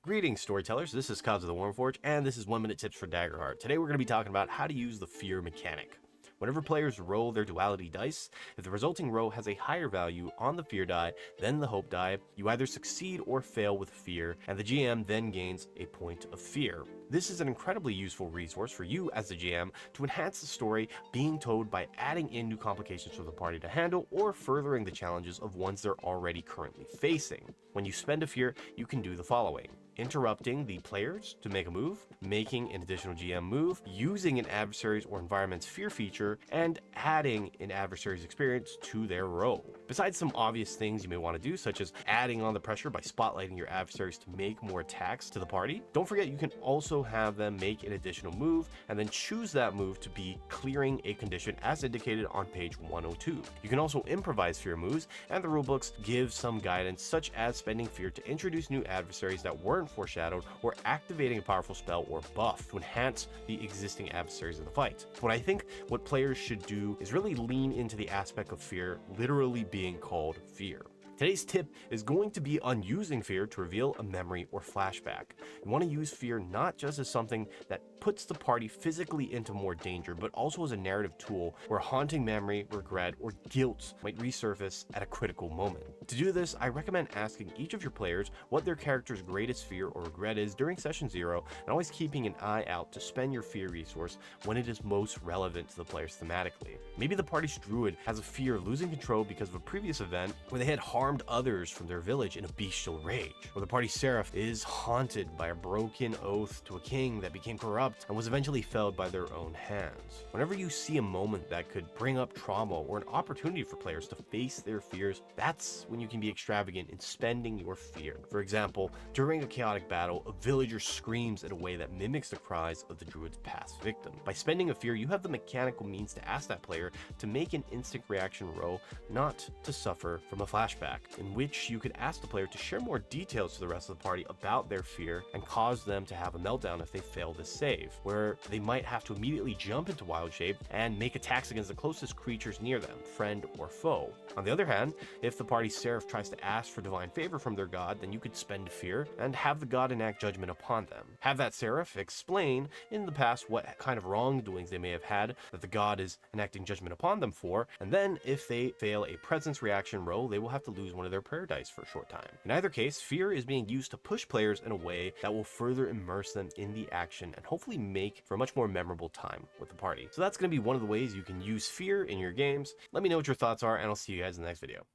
Greetings, storytellers. This is Cos of the Wormforge, and this is 1 Minute Tips for Daggerheart. Today we're going to be talking about how to use the fear mechanic. Whenever players roll their duality dice, if the resulting row has a higher value on the fear die than the hope die, you either succeed or fail with fear, and the GM then gains a point of fear. This is an incredibly useful resource for you as the GM to enhance the story being told by adding in new complications for the party to handle or furthering the challenges of ones they're already currently facing. When you spend a fear, you can do the following: interrupting the players to make a move, making an additional GM move, using an adversary's or environment's fear feature, and adding an adversary's experience to their roll. Besides some obvious things you may want to do, such as adding on the pressure by spotlighting your adversaries to make more attacks to the party, don't forget you can also have them make an additional move and then choose that move to be clearing a condition as indicated on page 102. You can also improvise fear moves, and the rulebooks give some guidance, such as spending fear to introduce new adversaries that weren't foreshadowed, or activating a powerful spell or buff to enhance the existing adversaries in the fight. What I think what players should do is really lean into the aspect of fear literally being called fear. Today's tip is going to be on using fear to reveal a memory or flashback. You want to use fear not just as something that puts the party physically into more danger, but also as a narrative tool where haunting memory, regret, or guilt might resurface at a critical moment. To do this, I recommend asking each of your players what their character's greatest fear or regret is during session 0, and always keeping an eye out to spend your fear resource when it is most relevant to the players thematically. Maybe the party's druid has a fear of losing control because of a previous event where they had harmed others from their village in a bestial rage, or the party seraph is haunted by a broken oath to a king that became corrupt and was eventually felled by their own hands. Whenever you see a moment that could bring up trauma or an opportunity for players to face their fears, that's when you can be extravagant in spending your fear. For example, during a chaotic battle, a villager screams in a way that mimics the cries of the druid's past victim. By spending a fear, you have the mechanical means to ask that player to make an instant reaction roll, not to suffer from a flashback, in which you could ask the player to share more details to the rest of the party about their fear and cause them to have a meltdown if they fail this save, where they might have to immediately jump into wild shape and make attacks against the closest creatures near them, friend or foe. On the other hand, if the party's seraph tries to ask for divine favor from their god, then you could spend fear and have the god enact judgment upon them. Have that seraph explain in the past what kind of wrongdoings they may have had that the god is enacting judgment upon them for, and then if they fail a presence reaction roll, they will have to lose one of their prayer dice for a short time. In either case, fear is being used to push players in a way that will further immerse them in the action and hopefully make for a much more memorable time with the party. So that's going to be one of the ways you can use fear in your games. Let me know what your thoughts are, and I'll see you guys in the next video.